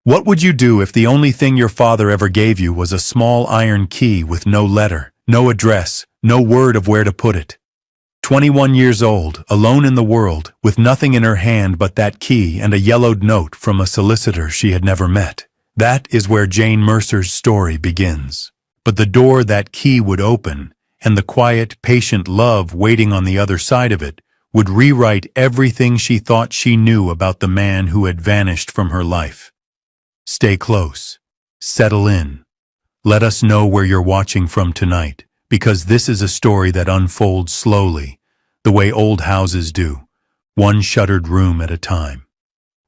What would you do if the only thing your father ever gave you was a small iron key with no letter, no address, no word of where to put it? 21 years old, alone in the world, with nothing in her hand but that key and a yellowed note from a solicitor she had never met. That is where Jane Mercer's story begins. But the door that key would open, and the quiet, patient love waiting on the other side of it, would rewrite everything she thought she knew about the man who had vanished from her life. Stay close. Settle in. Let us know where you're watching from tonight, because this is a story that unfolds slowly, the way old houses do, one shuttered room at a time.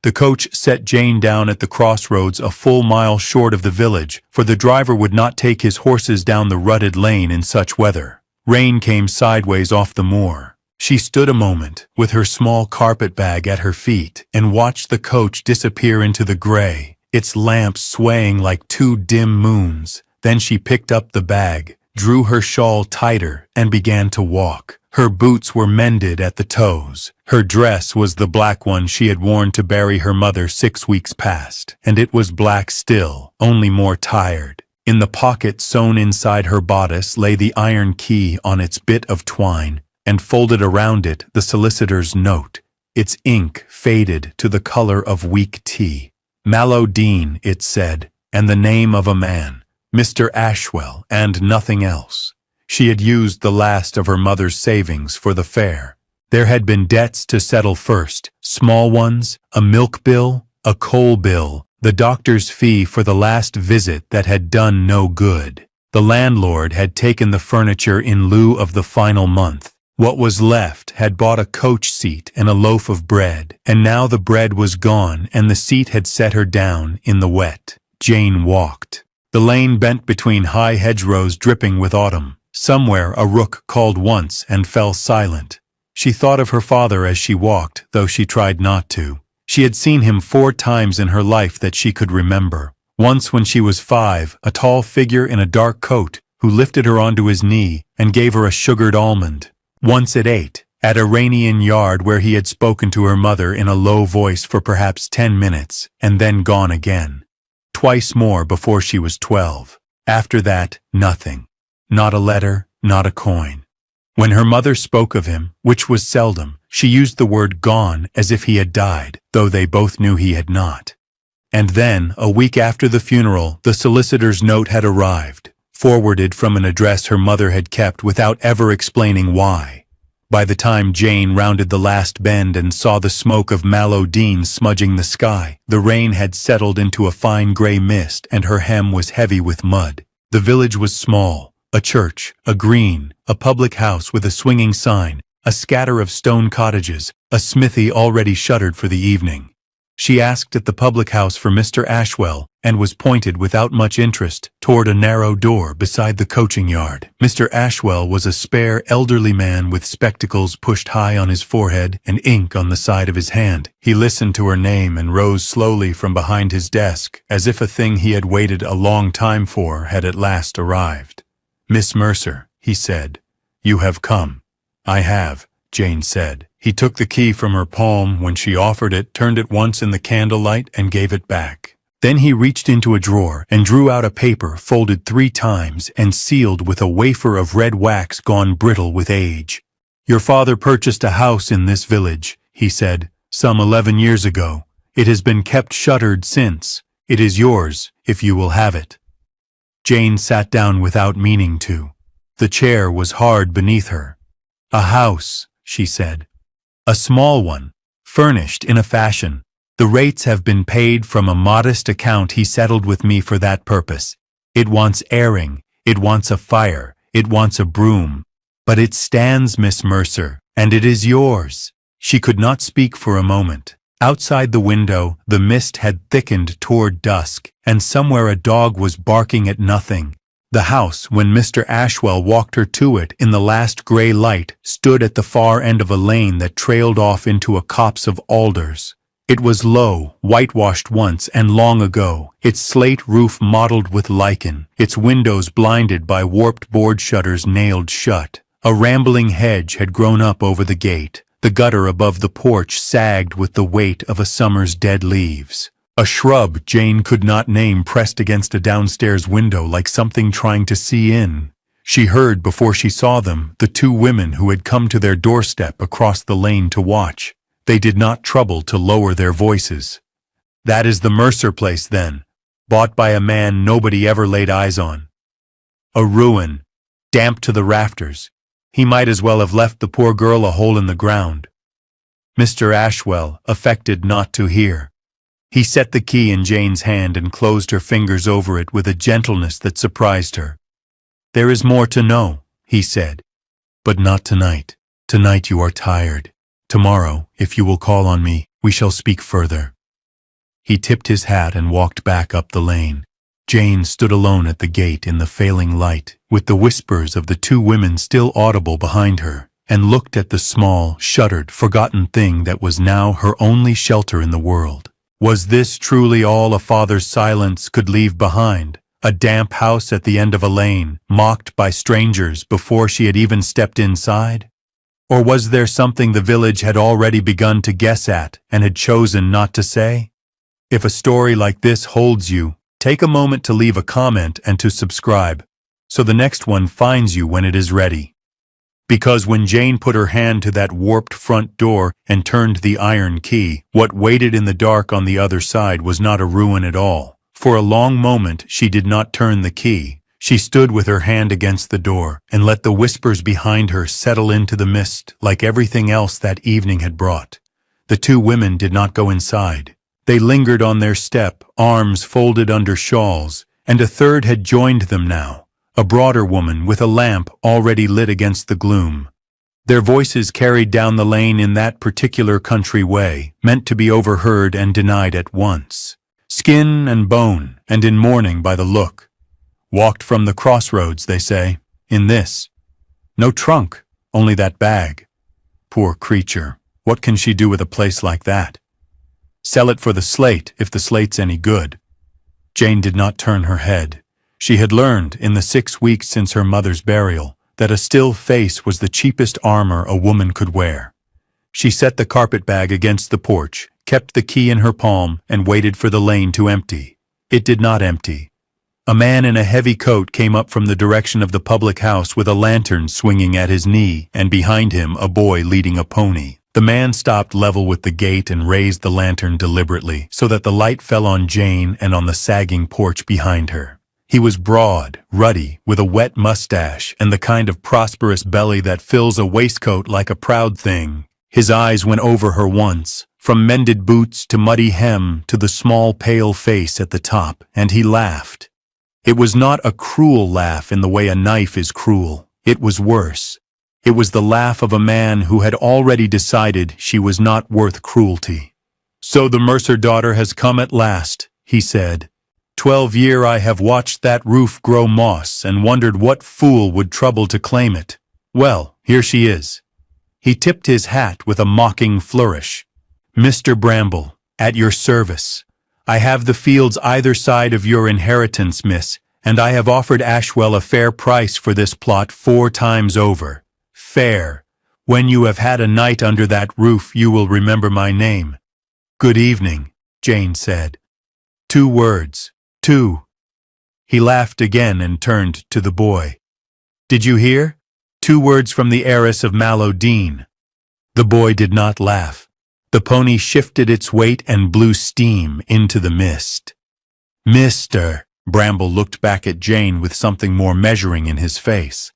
The coach set Jane down at the crossroads a full mile short of the village, for the driver would not take his horses down the rutted lane in such weather. Rain came sideways off the moor. She stood a moment, with her small carpet bag at her feet, and watched the coach disappear into the gray, its lamps swaying like two dim moons. Then she picked up the bag, drew her shawl tighter, and began to walk. Her boots were mended at the toes. Her dress was the black one she had worn to bury her mother 6 weeks past, and it was black still, only more tired. In the pocket sewn inside her bodice lay the iron key on its bit of twine, and folded around it the solicitor's note, its ink faded to the color of weak tea. Mallow Dean, it said, and the name of a man, Mr. Ashwell, and nothing else. She had used the last of her mother's savings for the fare. There had been debts to settle first, small ones, a milk bill, a coal bill, the doctor's fee for the last visit that had done no good. The landlord had taken the furniture in lieu of the final month. What was left had bought a coach seat and a loaf of bread, and now the bread was gone and the seat had set her down in the wet. Jane walked. The lane bent between high hedgerows dripping with autumn. Somewhere a rook called once and fell silent. She thought of her father as she walked, though she tried not to. She had seen him 4 times in her life that she could remember. Once when she was 5, a tall figure in a dark coat, who lifted her onto his knee and gave her a sugared almond. Once at 8, at a rainy inn yard where he had spoken to her mother in a low voice for perhaps 10 minutes, and then gone again. Twice more before she was 12. After that, nothing. Not a letter, not a coin. When her mother spoke of him, which was seldom, she used the word gone as if he had died, though they both knew he had not. And then, a week after the funeral, the solicitor's note had arrived, forwarded from an address her mother had kept without ever explaining why. By the time Jane rounded the last bend and saw the smoke of Mallow Dean smudging the sky, the rain had settled into a fine gray mist and her hem was heavy with mud. The village was small. A church, a green, a public house with a swinging sign, a scatter of stone cottages, a smithy already shuttered for the evening. She asked at the public house for Mr. Ashwell, and was pointed without much interest toward a narrow door beside the coaching yard. Mr. Ashwell was a spare, elderly man with spectacles pushed high on his forehead and ink on the side of his hand. He listened to her name and rose slowly from behind his desk, as if a thing he had waited a long time for had at last arrived. "Miss Mercer," he said, "you have come." "I have," Jane said. He took the key from her palm when she offered it, turned it once in the candlelight, and gave it back. Then he reached into a drawer and drew out a paper folded 3 times and sealed with a wafer of red wax gone brittle with age. "Your father purchased a house in this village," he said, "some 11 years ago. It has been kept shuttered since. It is yours, if you will have it." Jane sat down without meaning to. The chair was hard beneath her. "A house," she said. "A small one, furnished in a fashion. The rates have been paid from a modest account he settled with me for that purpose. It wants airing, it wants a fire, it wants a broom. But it stands, Miss Mercer, and it is yours." She could not speak for a moment. Outside the window, the mist had thickened toward dusk, and somewhere a dog was barking at nothing. The house, when Mr. Ashwell walked her to it in the last gray light, stood at the far end of a lane that trailed off into a copse of alders. It was low, whitewashed once and long ago, its slate roof mottled with lichen, its windows blinded by warped board shutters nailed shut. A rambling hedge had grown up over the gate. The gutter above the porch sagged with the weight of a summer's dead leaves. A shrub Jane could not name pressed against a downstairs window like something trying to see in. She heard, before she saw them, the two women who had come to their doorstep across the lane to watch. They did not trouble to lower their voices. "That is the Mercer place, then, bought by a man nobody ever laid eyes on. A ruin, damp to the rafters. He might as well have left the poor girl a hole in the ground." Mr. Ashwell affected not to hear. He set the key in Jane's hand and closed her fingers over it with a gentleness that surprised her. "There is more to know," he said. "But not tonight. Tonight you are tired. Tomorrow, if you will call on me, we shall speak further." He tipped his hat and walked back up the lane. Jane stood alone at the gate in the failing light, with the whispers of the two women still audible behind her, and looked at the small, shuttered, forgotten thing that was now her only shelter in the world. Was this truly all a father's silence could leave behind? A damp house at the end of a lane, mocked by strangers before she had even stepped inside? Or was there something the village had already begun to guess at and had chosen not to say? If a story like this holds you, take a moment to leave a comment and to subscribe, so the next one finds you when it is ready. Because when Jane put her hand to that warped front door and turned the iron key, what waited in the dark on the other side was not a ruin at all. For a long moment she did not turn the key. She stood with her hand against the door and let the whispers behind her settle into the mist like everything else that evening had brought. The two women did not go inside. They lingered on their step, arms folded under shawls, and a third had joined them now, a broader woman with a lamp already lit against the gloom. Their voices carried down the lane in that particular country way, meant to be overheard and denied at once. Skin and bone, and in mourning by the look. Walked from the crossroads, they say, in this. No trunk, only that bag. Poor creature, what can she do with a place like that? Sell it for the slate, if the slate's any good. Jane did not turn her head. She had learned, in the 6 weeks since her mother's burial, that a still face was the cheapest armor a woman could wear. She set the carpetbag against the porch, kept the key in her palm, and waited for the lane to empty. It did not empty. A man in a heavy coat came up from the direction of the public house with a lantern swinging at his knee, and behind him a boy leading a pony. The man stopped level with the gate and raised the lantern deliberately, so that the light fell on Jane and on the sagging porch behind her. He was broad, ruddy, with a wet mustache and the kind of prosperous belly that fills a waistcoat like a proud thing. His eyes went over her once, from mended boots to muddy hem to the small pale face at the top, and he laughed. It was not a cruel laugh in the way a knife is cruel. It was worse. It was the laugh of a man who had already decided she was not worth cruelty. "So the Mercer daughter has come at last," he said. 12 years I have watched that roof grow moss and wondered what fool would trouble to claim it. Well, here she is." He tipped his hat with a mocking flourish. "Mr. Bramble, at your service. I have the fields either side of your inheritance, miss, and I have offered Ashwell a fair price for this plot 4 times over. Fair. When you have had a night under that roof, you will remember my name." "Good evening," Jane said. 2 words. 2. He laughed again and turned to the boy. "Did you hear? 2 words from the heiress of Mallow Dean." The boy did not laugh. The pony shifted its weight and blew steam into the mist. "Mr." Bramble looked back at Jane with something more measuring in his face.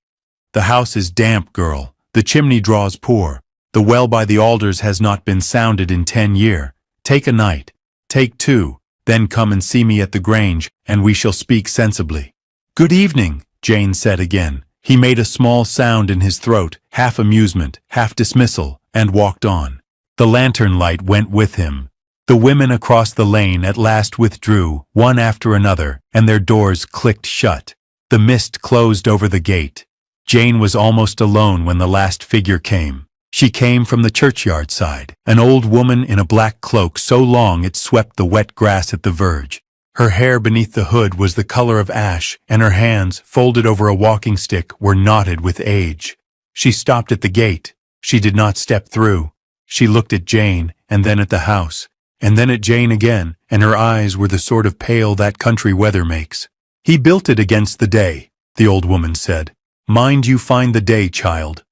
"The house is damp, girl. The chimney draws poor. The well by the alders has not been sounded in 10 years. Take a night. Take 2. Then come and see me at the Grange, and we shall speak sensibly." "Good evening," Jane said again. He made a small sound in his throat, half amusement, half dismissal, and walked on. The lantern light went with him. The women across the lane at last withdrew, one after another, and their doors clicked shut. The mist closed over the gate. Jane was almost alone when the last figure came. She came from the churchyard side, an old woman in a black cloak so long it swept the wet grass at the verge. Her hair beneath the hood was the color of ash, and her hands, folded over a walking stick, were knotted with age. She stopped at the gate. She did not step through. She looked at Jane, and then at the house, and then at Jane again, and her eyes were the sort of pale that country weather makes. "He built it against the day," the old woman said. "Mind you find the day, child."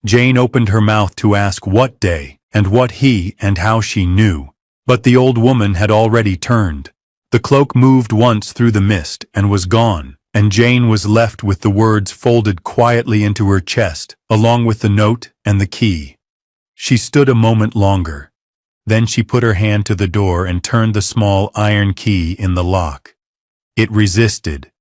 Jane opened her mouth to ask what day, and what he and how she knew. But the old woman had already turned. The cloak moved once through the mist and was gone, and Jane was left with the words folded quietly into her chest, along with the note and the key. She stood a moment longer. Then she put her hand to the door and turned the small iron key in the lock. It resisted.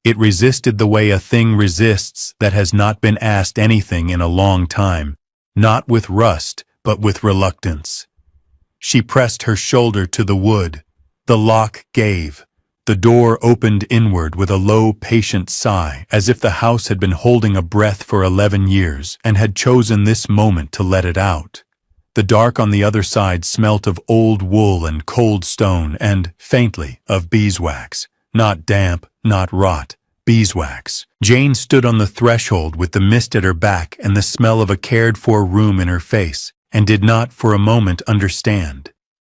It resisted the way a thing resists that has not been asked anything in a long time, not with rust, but with reluctance. She pressed her shoulder to the wood. The lock gave. The door opened inward with a low, patient sigh, as if the house had been holding a breath for 11 years and had chosen this moment to let it out. The dark on the other side smelt of old wool and cold stone and, faintly, of beeswax. Not damp, not rot. Beeswax. Jane stood on the threshold with the mist at her back and the smell of a cared-for room in her face, and did not for a moment understand.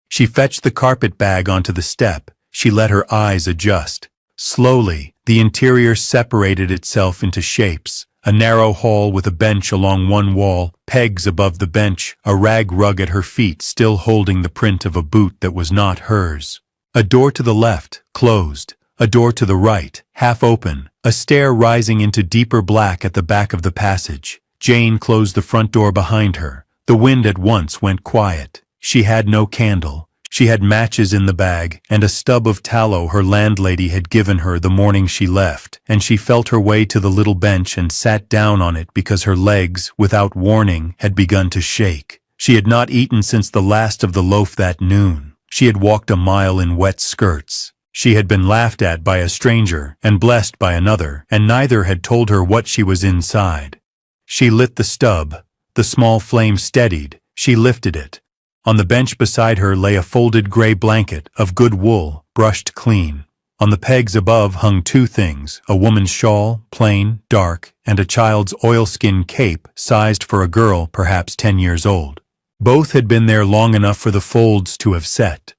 She fetched the carpet bag onto the step. She let her eyes adjust. Slowly, the interior separated itself into shapes. A narrow hall with a bench along one wall, pegs above the bench, a rag rug at her feet still holding the print of a boot that was not hers. A door to the left, closed. A door to the right, half open. A stair rising into deeper black at the back of the passage. Jane closed the front door behind her. The wind at once went quiet. She had no candle. She had matches in the bag, and a stub of tallow her landlady had given her the morning she left, and she felt her way to the little bench and sat down on it because her legs, without warning, had begun to shake. She had not eaten since the last of the loaf that noon. She had walked a mile in wet skirts. She had been laughed at by a stranger and blessed by another, and neither had told her what she was inside. She lit the stub. The small flame steadied. She lifted it. On the bench beside her lay a folded gray blanket of good wool, brushed clean. On the pegs above hung two things, a woman's shawl, plain, dark, and a child's oilskin cape sized for a girl perhaps 10 years old. Both had been there long enough for the folds to have set.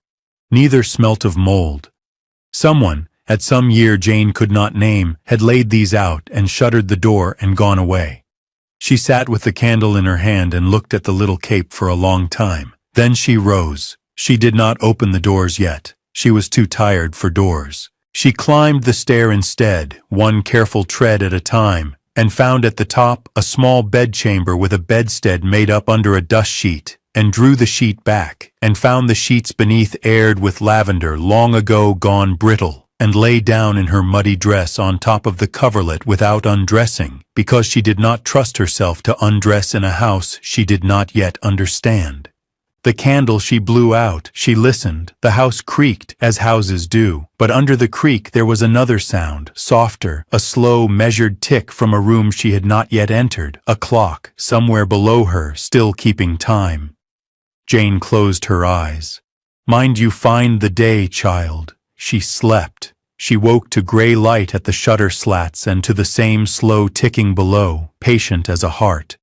Neither smelt of mold. Someone, at some year Jane could not name, had laid these out and shuttered the door and gone away. She sat with the candle in her hand and looked at the little cape for a long time. Then she rose. She did not open the doors yet. She was too tired for doors. She climbed the stair instead, one careful tread at a time, and found at the top a small bedchamber with a bedstead made up under a dust sheet, and drew the sheet back, and found the sheets beneath aired with lavender long ago gone brittle, and lay down in her muddy dress on top of the coverlet without undressing, because she did not trust herself to undress in a house she did not yet understand. The candle she blew out. She listened. The house creaked, as houses do, but under the creak there was another sound, softer, a slow, measured tick from a room she had not yet entered, a clock, somewhere below her, still keeping time. Jane closed her eyes. "Mind you find the day, child." She slept. She woke to gray light at the shutter slats and to the same slow ticking below, patient as a heart.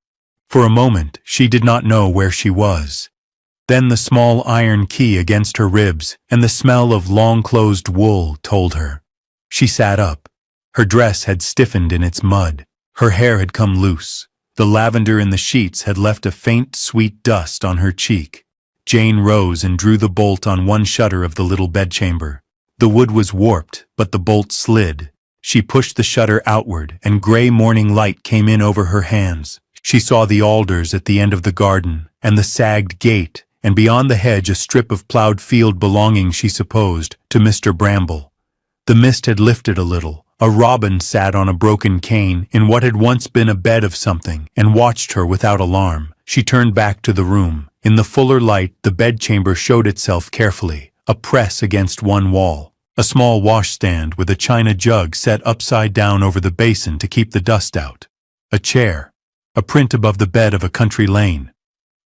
For a moment she did not know where she was. Then the small iron key against her ribs and the smell of long-closed wool told her. She sat up. Her dress had stiffened in its mud. Her hair had come loose. The lavender in the sheets had left a faint, sweet dust on her cheek. Jane rose and drew the bolt on one shutter of the little bedchamber. The wood was warped, but the bolt slid. She pushed the shutter outward, and gray morning light came in over her hands. She saw the alders at the end of the garden, and the sagged gate, and beyond the hedge a strip of plowed field belonging, she supposed, to Mr. Bramble. The mist had lifted a little. A robin sat on a broken cane in what had once been a bed of something, and watched her without alarm. She turned back to the room. In the fuller light, the bedchamber showed itself carefully, a press against one wall, a small washstand with a china jug set upside down over the basin to keep the dust out, a chair, a print above the bed of a country lane.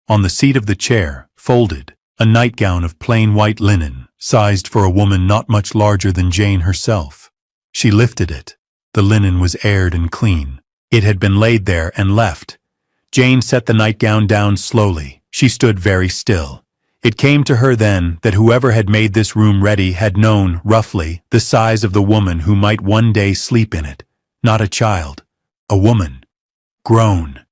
On the seat of the chair, folded, a nightgown of plain white linen, sized for a woman not much larger than Jane herself. She lifted it. The linen was aired and clean. It had been laid there and left. Jane set the nightgown down slowly. She stood very still. It came to her then that whoever had made this room ready had known, roughly, the size of the woman who might one day sleep in it. Not a child. A woman. Grown.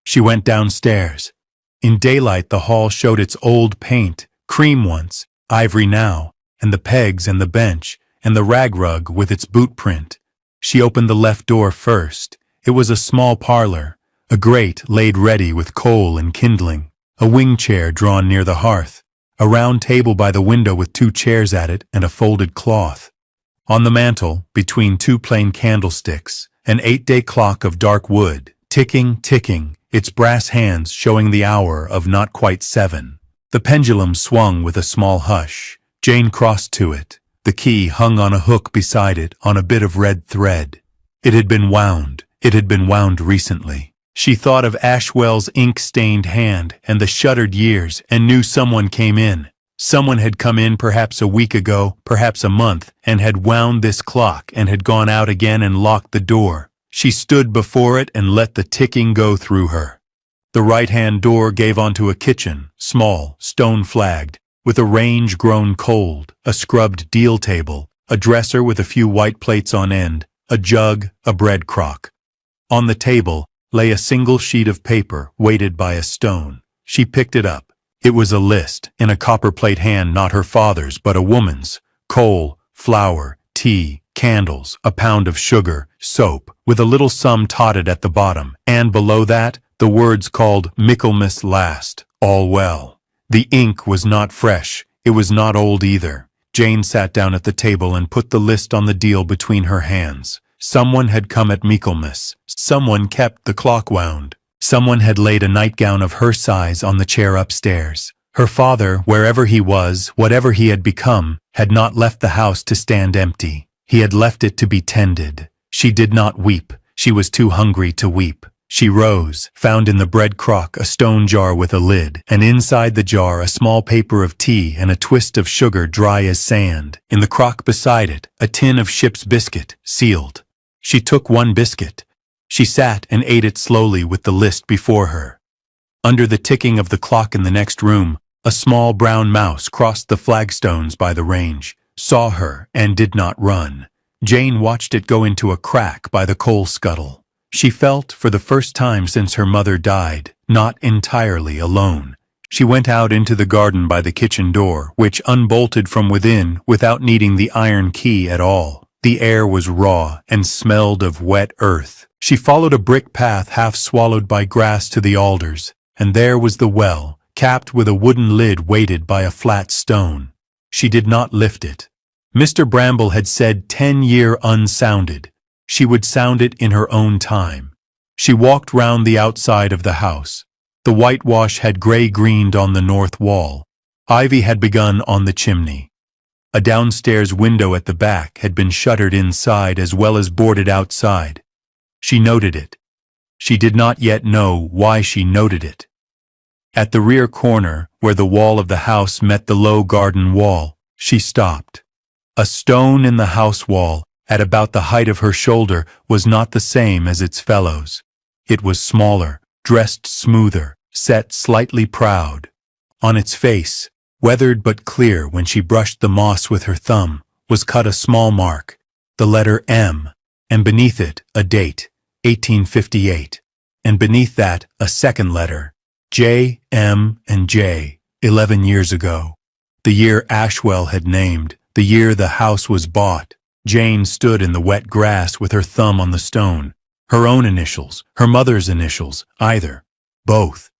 She went downstairs. In daylight the hall showed its old paint, cream once, ivory now, and the pegs and the bench, and the rag rug with its boot print. She opened the left door first. It was a small parlor, a grate laid ready with coal and kindling, a wing chair drawn near the hearth, a round table by the window with 2 chairs at it and a folded cloth. On the mantel, between 2 plain candlesticks, an 8-day clock of dark wood, ticking, its brass hands showing the hour of not quite 7. The pendulum swung with a small hush. Jane crossed to it. The key hung on a hook beside it on a bit of red thread. It had been wound. It had been wound recently. She thought of Ashwell's ink-stained hand and the shuttered years and knew someone came in. Someone had come in perhaps a week ago, perhaps a month, and had wound this clock and had gone out again and locked the door. She stood before it and let the ticking go through her. The right-hand door gave onto a kitchen, small, stone-flagged, with a range grown cold, a scrubbed deal table, a dresser with a few white plates on end, a jug, a bread crock. On the table lay a single sheet of paper weighted by a stone. She picked it up. It was a list, in a copperplate hand not her father's but a woman's. Coal, flour, tea, candles, a pound of sugar, soap, with a little sum totted at the bottom, and below that, the words called Michaelmas last, all well. The ink was not fresh, it was not old either. Jane sat down at the table and put the list on the deal between her hands. Someone had come at Michaelmas. Someone kept the clock wound. Someone had laid a nightgown of her size on the chair upstairs. Her father, wherever he was, whatever he had become, had not left the house to stand empty. He had left it to be tended. She did not weep. She was too hungry to weep. She rose, found in the bread crock a stone jar with a lid, and inside the jar a small paper of tea and a twist of sugar dry as sand. In the crock beside it, a tin of ship's biscuit, sealed. She took 1 biscuit. She sat and ate it slowly with the list before her. Under the ticking of the clock in the next room, a small brown mouse crossed the flagstones by the range, saw her, and did not run. Jane watched it go into a crack by the coal scuttle. She felt, for the first time since her mother died, not entirely alone. She went out into the garden by the kitchen door, which unbolted from within without needing the iron key at all. The air was raw and smelled of wet earth. She followed a brick path half swallowed by grass to the alders, and there was the well, capped with a wooden lid weighted by a flat stone. She did not lift it. Mr. Bramble had said 10 year unsounded. She would sound it in her own time. She walked round the outside of the house. The whitewash had gray-greened on the north wall. Ivy had begun on the chimney. A downstairs window at the back had been shuttered inside as well as boarded outside. She noted it. She did not yet know why she noted it. At the rear corner, where the wall of the house met the low garden wall, she stopped. A stone in the house wall, at about the height of her shoulder, was not the same as its fellows. It was smaller, dressed smoother, set slightly proud. On its face, weathered but clear when she brushed the moss with her thumb, was cut a small mark, the letter M, and beneath it a date, 1858, and beneath that a second letter, J, M, and J, 11 years ago. The year Ashwell had named, the year the house was bought. Jane stood in the wet grass with her thumb on the stone. Her own initials, her mother's initials, either. Both.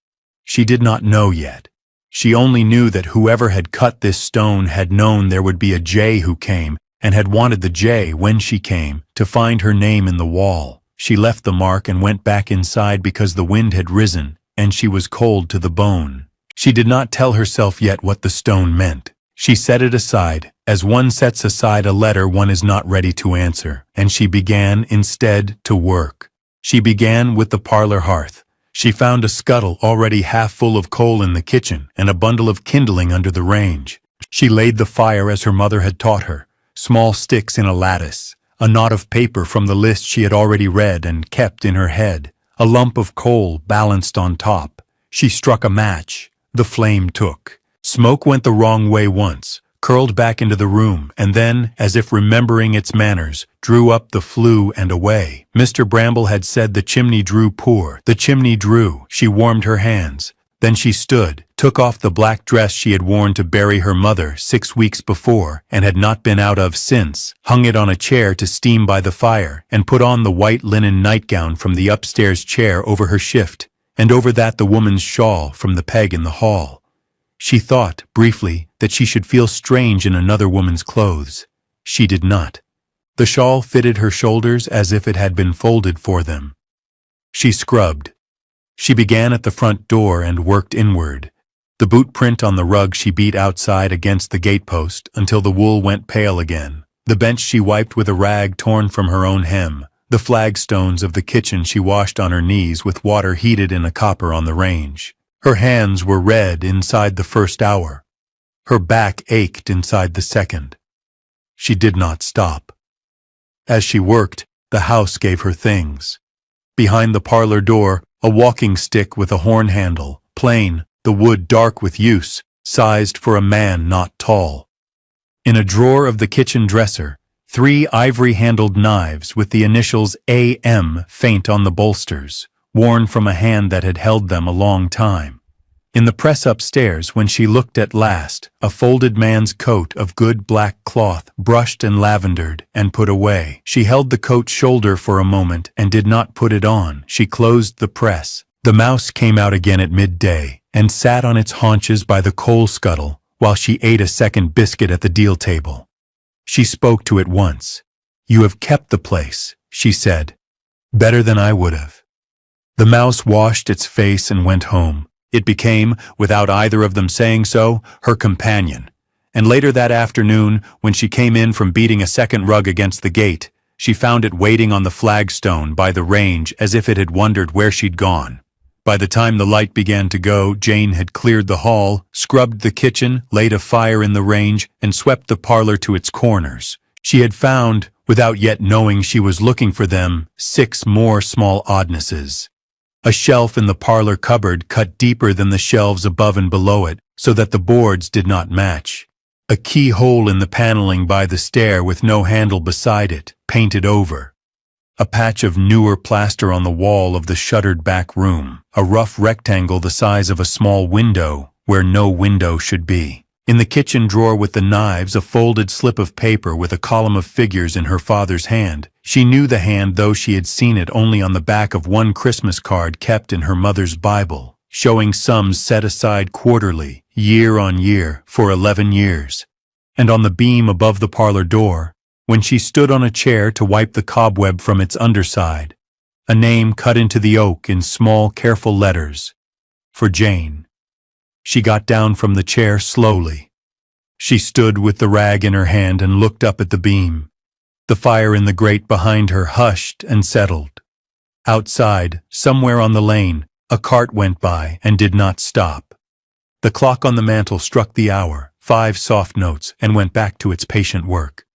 She did not know yet. She only knew that whoever had cut this stone had known there would be a J who came, and had wanted the J when she came, to find her name in the wall. She left the mark and went back inside because the wind had risen, and she was cold to the bone. She did not tell herself yet what the stone meant. She set it aside, as one sets aside a letter one is not ready to answer, and she began, instead, to work. She began with the parlor hearth. She found a scuttle already half full of coal in the kitchen and a bundle of kindling under the range. She laid the fire as her mother had taught her, small sticks in a lattice, a knot of paper from the list she had already read and kept in her head, a lump of coal balanced on top. She struck a match. The flame took. Smoke went the wrong way once, curled back into the room, and then, as if remembering its manners, drew up the flue and away. Mr. Bramble had said the chimney drew poor. The chimney drew. She warmed her hands. Then she stood, took off the black dress she had worn to bury her mother 6 weeks before and had not been out of since, hung it on a chair to steam by the fire, and put on the white linen nightgown from the upstairs chair over her shift, and over that the woman's shawl from the peg in the hall. She thought, briefly, that she should feel strange in another woman's clothes. She did not. The shawl fitted her shoulders as if it had been folded for them. She scrubbed. She began at the front door and worked inward. The boot print on the rug she beat outside against the gatepost until the wool went pale again. The bench she wiped with a rag torn from her own hem. The flagstones of the kitchen she washed on her knees with water heated in a copper on the range. Her hands were red inside the first hour. Her back ached inside the second. She did not stop. As she worked, the house gave her things. Behind the parlor door, a walking stick with a horn handle, plain, the wood dark with use, sized for a man not tall. In a drawer of the kitchen dresser, 3 ivory-handled knives with the initials A.M. faint on the bolsters, worn from a hand that had held them a long time. In the press upstairs, when she looked at last, a folded man's coat of good black cloth, brushed and lavendered, and put away. She held the coat's shoulder for a moment and did not put it on. She closed the press. The mouse came out again at midday and sat on its haunches by the coal scuttle while she ate a second biscuit at the deal table. She spoke to it once. "You have kept the place," she said. "Better than I would have." The mouse washed its face and went home. It became, without either of them saying so, her companion. And later that afternoon, when she came in from beating a second rug against the gate, she found it waiting on the flagstone by the range as if it had wondered where she'd gone. By the time the light began to go, Jane had cleared the hall, scrubbed the kitchen, laid a fire in the range, and swept the parlor to its corners. She had found, without yet knowing she was looking for them, 6 more small oddnesses. A shelf in the parlor cupboard cut deeper than the shelves above and below it, so that the boards did not match. A keyhole in the paneling by the stair with no handle beside it, painted over. A patch of newer plaster on the wall of the shuttered back room, a rough rectangle the size of a small window where no window should be. In the kitchen drawer with the knives, a folded slip of paper with a column of figures in her father's hand. She knew the hand, though she had seen it only on the back of one Christmas card kept in her mother's Bible, showing sums set aside quarterly, year on year, for 11 years. And on the beam above the parlor door, when she stood on a chair to wipe the cobweb from its underside, a name cut into the oak in small, careful letters. For Jane. She got down from the chair slowly. She stood with the rag in her hand and looked up at the beam. The fire in the grate behind her hushed and settled. Outside, somewhere on the lane, a cart went by and did not stop. The clock on the mantel struck the hour, 5 soft notes, and went back to its patient work.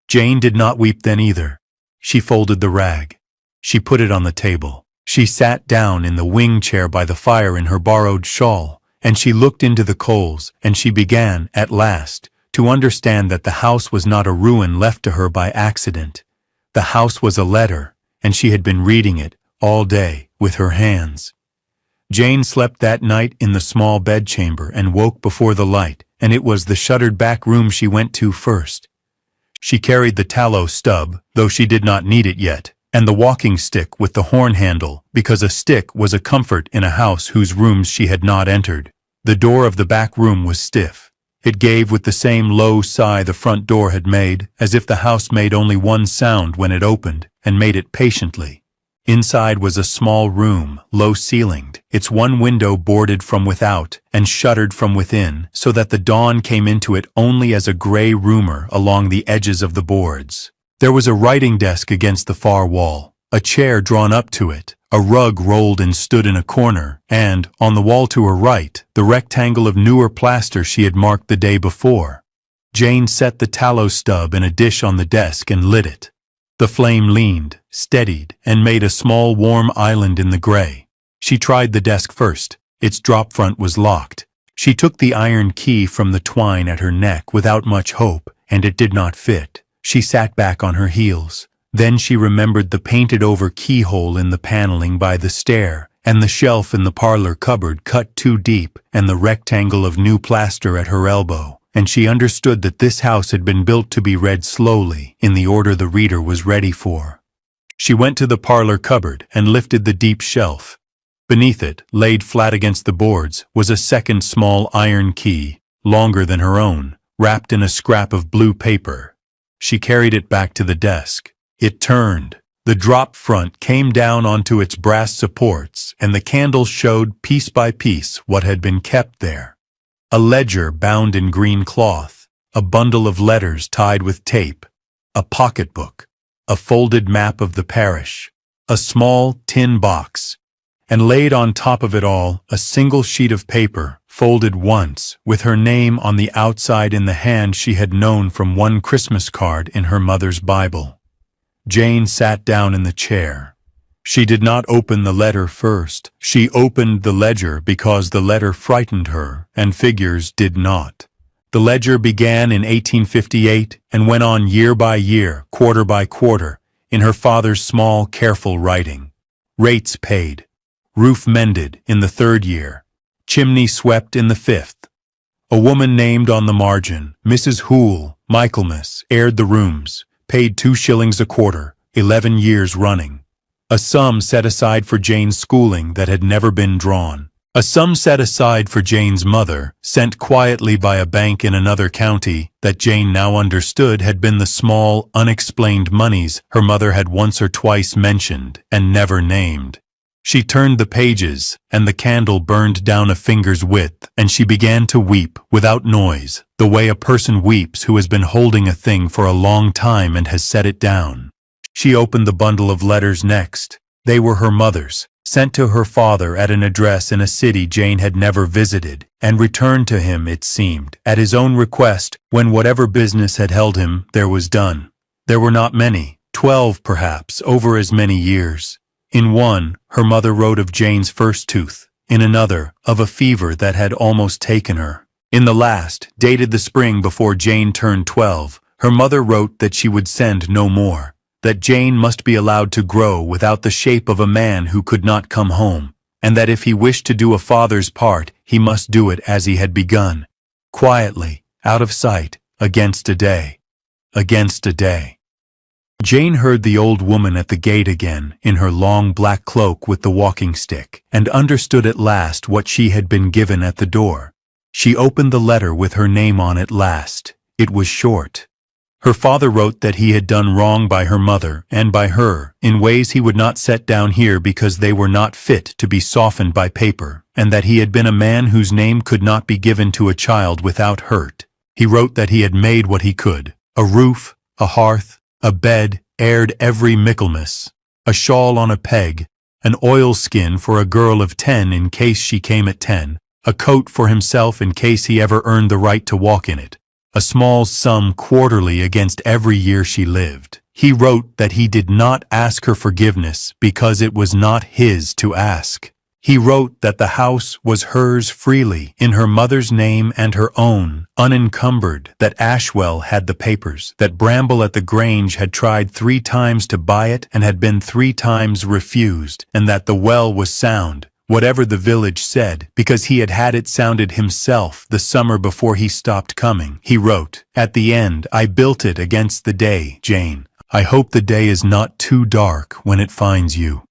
Jane did not weep then either. She folded the rag. She put it on the table. She sat down in the wing chair by the fire in her borrowed shawl, and she looked into the coals, and she began, at last, to understand that the house was not a ruin left to her by accident. The house was a letter, and she had been reading it all day with her hands. Jane slept that night in the small bedchamber and woke before the light, and it was the shuttered back room she went to first. She carried the tallow stub, though she did not need it yet, and the walking stick with the horn handle, because a stick was a comfort in a house whose rooms she had not entered. The door of the back room was stiff. It gave with the same low sigh the front door had made, as if the house made only one sound when it opened, and made it patiently. Inside was a small room, low-ceilinged, its one window boarded from without and shuttered from within, so that the dawn came into it only as a gray rumor along the edges of the boards. There was a writing desk against the far wall, a chair drawn up to it, a rug rolled and stood in a corner, and, on the wall to her right, the rectangle of newer plaster she had marked the day before. Jane set the tallow stub in a dish on the desk and lit it. The flame leaned, steadied, and made a small warm island in the gray. She tried the desk first. Its drop front was locked. She took the iron key from the twine at her neck without much hope, and it did not fit. She sat back on her heels. Then she remembered the painted-over keyhole in the paneling by the stair, and the shelf in the parlor cupboard cut too deep, and the rectangle of new plaster at her elbow, and she understood that this house had been built to be read slowly, in the order the reader was ready for. She went to the parlor cupboard and lifted the deep shelf. Beneath it, laid flat against the boards, was a second small iron key, longer than her own, wrapped in a scrap of blue paper. She carried it back to the desk. It turned. The drop front came down onto its brass supports, and the candle showed piece by piece what had been kept there. A ledger bound in green cloth, a bundle of letters tied with tape, a pocketbook, a folded map of the parish, a small tin box, and laid on top of it all a single sheet of paper, folded once, with her name on the outside in the hand she had known from one Christmas card in her mother's Bible. Jane sat down in the chair. She did not open the letter first. She opened the ledger because the letter frightened her, and figures did not. The ledger began in 1858 and went on year by year, quarter by quarter, in her father's small, careful writing. Rates paid. Roof mended in the 3rd year. Chimney swept in the 5th. A woman named on the margin, Mrs. Hoole, Michaelmas, aired the rooms, paid 2 shillings a quarter, 11 years running. A sum set aside for Jane's schooling that had never been drawn. A sum set aside for Jane's mother, sent quietly by a bank in another county, that Jane now understood had been the small, unexplained moneys her mother had once or twice mentioned and never named. She turned the pages, and the candle burned down a finger's width, and she began to weep, without noise, the way a person weeps who has been holding a thing for a long time and has set it down. She opened the bundle of letters next. They were her mother's, sent to her father at an address in a city Jane had never visited, and returned to him, it seemed, at his own request, when whatever business had held him there was done. There were not many, 12 perhaps, over as many years. In one, her mother wrote of Jane's first tooth. In another, of a fever that had almost taken her. In the last, dated the spring before Jane turned 12, her mother wrote that she would send no more, that Jane must be allowed to grow without the shape of a man who could not come home, and that if he wished to do a father's part, he must do it as he had begun, quietly, out of sight, against a day. Against a day. Jane heard the old woman at the gate again, in her long black cloak with the walking stick, and understood at last what she had been given at the door. She opened the letter with her name on it last. It was short. Her father wrote that he had done wrong by her mother and by her, in ways he would not set down here because they were not fit to be softened by paper, and that he had been a man whose name could not be given to a child without hurt. He wrote that he had made what he could, a roof, a hearth, a bed aired every Michaelmas, a shawl on a peg, an oilskin for a girl of 10 in case she came at 10, a coat for himself in case he ever earned the right to walk in it, a small sum quarterly against every year she lived. He wrote that he did not ask her forgiveness because it was not his to ask. He wrote that the house was hers freely, in her mother's name and her own, unencumbered, that Ashwell had the papers, that Bramble at the Grange had tried 3 times to buy it and had been 3 times refused, and that the well was sound, whatever the village said, because he had had it sounded himself the summer before he stopped coming. He wrote, "At the end, I built it against the day, Jane. I hope the day is not too dark when it finds you."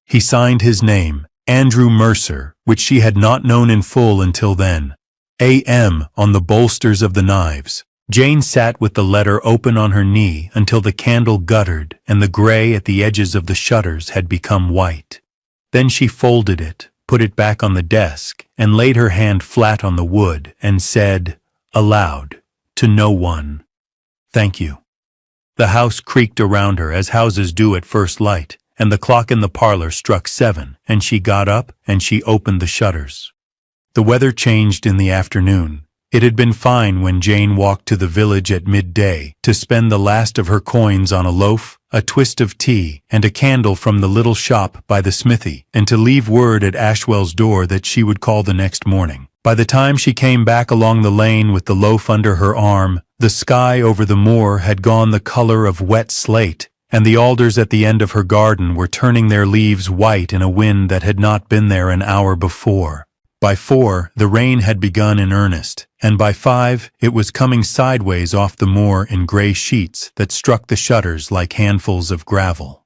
He signed his name, Andrew Mercer, which she had not known in full until then. A.M. on the bolsters of the knives. Jane sat with the letter open on her knee until the candle guttered and the gray at the edges of the shutters had become white. Then she folded it, put it back on the desk, and laid her hand flat on the wood and said, aloud, to no one, "Thank you." The house creaked around her as houses do at first light, and the clock in the parlor struck 7, and she got up and she opened the shutters. The weather changed in the afternoon. It had been fine when Jane walked to the village at midday to spend the last of her coins on a loaf, a twist of tea, and a candle from the little shop by the smithy, and to leave word at Ashwell's door that she would call the next morning. By the time she came back along the lane with the loaf under her arm, the sky over the moor had gone the color of wet slate, and the alders at the end of her garden were turning their leaves white in a wind that had not been there an hour before. By 4, the rain had begun in earnest, and by 5, it was coming sideways off the moor in gray sheets that struck the shutters like handfuls of gravel.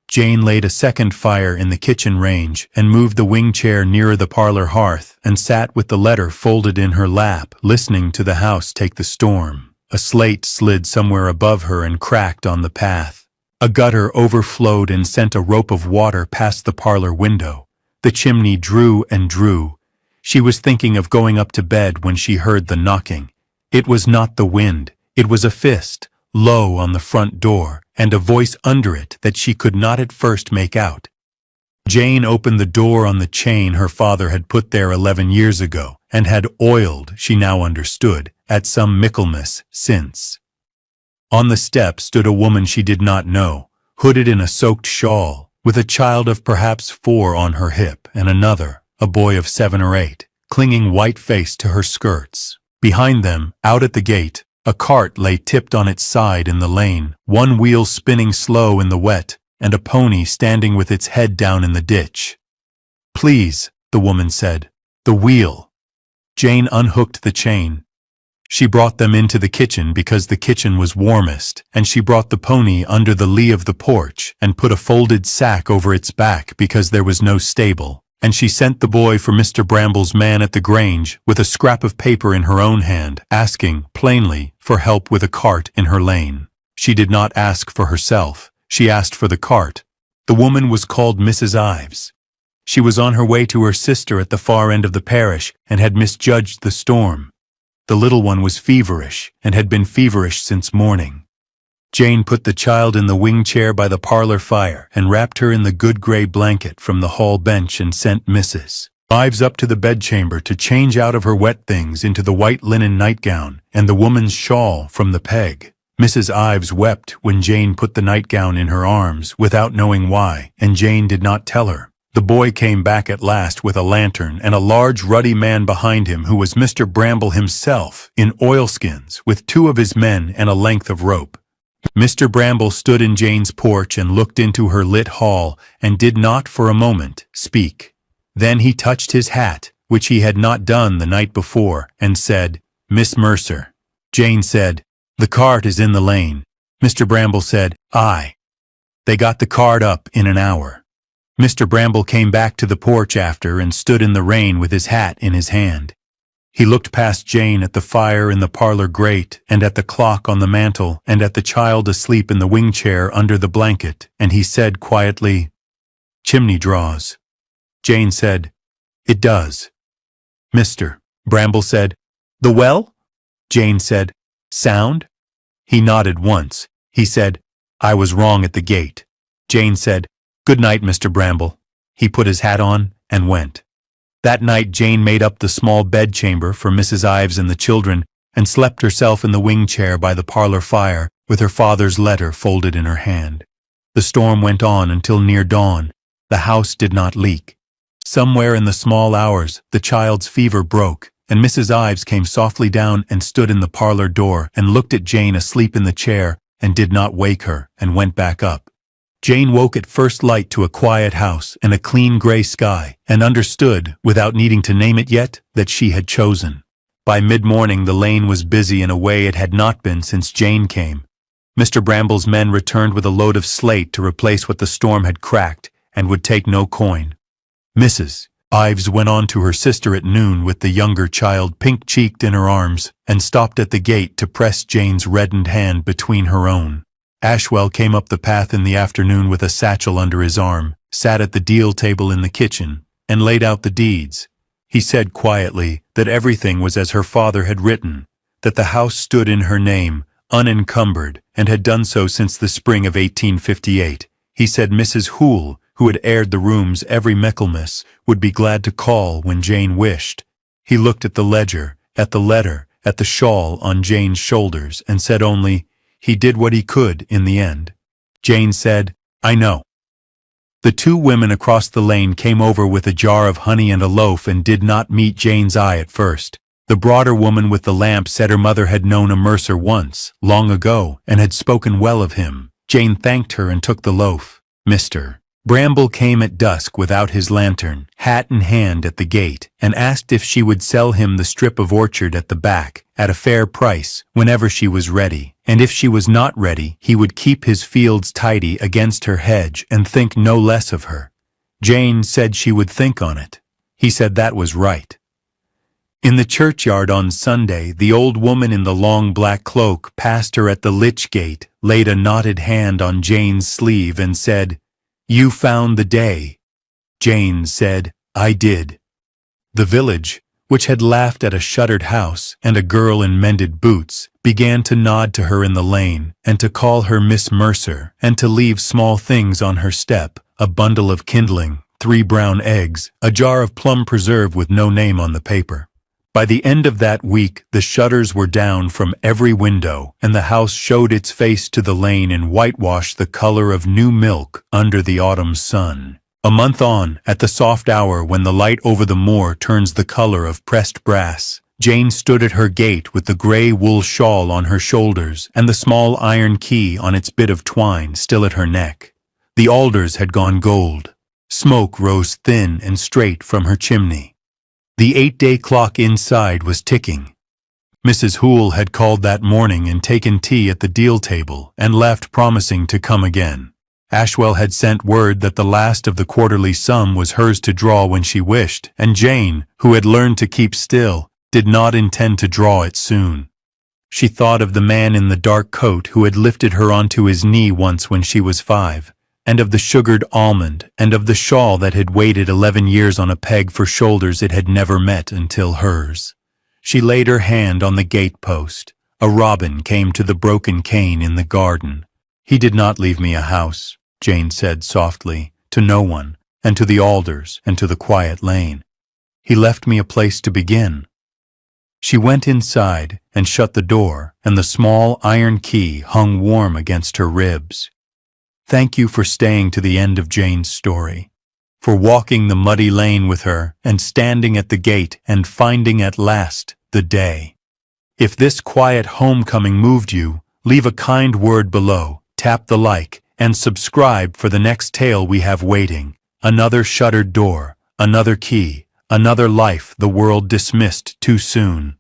Jane laid a second fire in the kitchen range and moved the wing chair nearer the parlor hearth and sat with the letter folded in her lap, listening to the house take the storm. A slate slid somewhere above her and cracked on the path. A gutter overflowed and sent a rope of water past the parlor window. The chimney drew and drew. She was thinking of going up to bed when she heard the knocking. It was not the wind. It was a fist, low on the front door, and a voice under it that she could not at first make out. Jane opened the door on the chain her father had put there 11 years ago, and had oiled, she now understood, at some Michaelmas since. On the step stood a woman she did not know, hooded in a soaked shawl, with a child of perhaps 4 on her hip, and another, a boy of 7 or 8, clinging white-faced to her skirts. Behind them, out at the gate, a cart lay tipped on its side in the lane, one wheel spinning slow in the wet, and a pony standing with its head down in the ditch. "Please," the woman said, "the wheel." Jane unhooked the chain. She brought them into the kitchen because the kitchen was warmest, and she brought the pony under the lee of the porch and put a folded sack over its back because there was no stable, and she sent the boy for Mr. Bramble's man at the Grange with a scrap of paper in her own hand, asking, plainly, for help with a cart in her lane. She did not ask for herself. She asked for the cart. The woman was called Mrs. Ives. She was on her way to her sister at the far end of the parish and had misjudged the storm. The little one was feverish and had been feverish since morning. Jane put the child in the wing chair by the parlor fire and wrapped her in the good gray blanket from the hall bench and sent Mrs. Ives up to the bedchamber to change out of her wet things into the white linen nightgown and the woman's shawl from the peg. Mrs. Ives wept when Jane put the nightgown in her arms without knowing why, and Jane did not tell her. The boy came back at last with a lantern and a large ruddy man behind him who was Mr. Bramble himself, in oilskins, with 2 of his men and a length of rope. Mr. Bramble stood in Jane's porch and looked into her lit hall and did not for a moment speak. Then he touched his hat, which he had not done the night before, and said, "Miss Mercer." Jane said, "The cart is in the lane." Mr. Bramble said, "Aye." They got the cart up in an hour. Mr. Bramble came back to the porch after and stood in the rain with his hat in his hand. He looked past Jane at the fire in the parlor grate and at the clock on the mantel and at the child asleep in the wing chair under the blanket, and he said quietly, "Chimney draws." Jane said, "It does." Mr. Bramble said, "The well?" Jane said, "Sound?" He nodded once. He said, "I was wrong at the gate." Jane said, "Good night, Mr. Bramble." He put his hat on and went. That night Jane made up the small bedchamber for Mrs. Ives and the children and slept herself in the wing chair by the parlor fire with her father's letter folded in her hand. The storm went on until near dawn. The house did not leak. Somewhere in the small hours the child's fever broke, and Mrs. Ives came softly down and stood in the parlor door and looked at Jane asleep in the chair and did not wake her and went back up. Jane woke at first light to a quiet house and a clean gray sky and understood, without needing to name it yet, that she had chosen. By mid-morning the lane was busy in a way it had not been since Jane came. Mr. Bramble's men returned with a load of slate to replace what the storm had cracked and would take no coin. Mrs. Ives went on to her sister at noon with the younger child pink-cheeked in her arms and stopped at the gate to press Jane's reddened hand between her own. Ashwell came up the path in the afternoon with a satchel under his arm, sat at the deal table in the kitchen, and laid out the deeds. He said quietly that everything was as her father had written, that the house stood in her name, unencumbered, and had done so since the spring of 1858. He said Mrs. Hoole, who had aired the rooms every Michaelmas, would be glad to call when Jane wished. He looked at the ledger, at the letter, at the shawl on Jane's shoulders, and said only, he did what he could in the end. Jane said, "I know." The two women across the lane came over with a jar of honey and a loaf and did not meet Jane's eye at first. The broader woman with the lamp said her mother had known a mercer once, long ago, and had spoken well of him. Jane thanked her and took the loaf. Mr. Bramble came at dusk without his lantern, hat in hand at the gate, and asked if she would sell him the strip of orchard at the back, at a fair price, whenever she was ready, and if she was not ready, he would keep his fields tidy against her hedge and think no less of her. Jane said she would think on it. He said that was right. In the churchyard on Sunday, the old woman in the long black cloak passed her at the lych gate, laid a knotted hand on Jane's sleeve and said, "You found the day." Jane said, "I did." The village, which had laughed at a shuttered house and a girl in mended boots, began to nod to her in the lane, and to call her Miss Mercer, and to leave small things on her step, a bundle of kindling, 3 brown eggs, a jar of plum preserve with no name on the paper. By the end of that week, the shutters were down from every window, and the house showed its face to the lane in whitewash the color of new milk under the autumn sun. A month on, at the soft hour when the light over the moor turns the color of pressed brass, Jane stood at her gate with the gray wool shawl on her shoulders and the small iron key on its bit of twine still at her neck. The alders had gone gold. Smoke rose thin and straight from her chimney. The 8-day clock inside was ticking. Mrs. Hoole had called that morning and taken tea at the deal table and left promising to come again. Ashwell had sent word that the last of the quarterly sum was hers to draw when she wished, and Jane, who had learned to keep still, did not intend to draw it soon. She thought of the man in the dark coat who had lifted her onto his knee once when she was 5, and of the sugared almond, and of the shawl that had waited 11 years on a peg for shoulders it had never met until hers. She laid her hand on the gate-post. A robin came to the broken cane in the garden. "He did not leave me a house," Jane said softly, "to no one, and to the alders, and to the quiet lane. He left me a place to begin." She went inside and shut the door, and the small iron key hung warm against her ribs. Thank you for staying to the end of Jane's story, for walking the muddy lane with her and standing at the gate and finding at last the day. If this quiet homecoming moved you, leave a kind word below, tap the like, and subscribe for the next tale we have waiting. Another shuttered door, another key, another life the world dismissed too soon.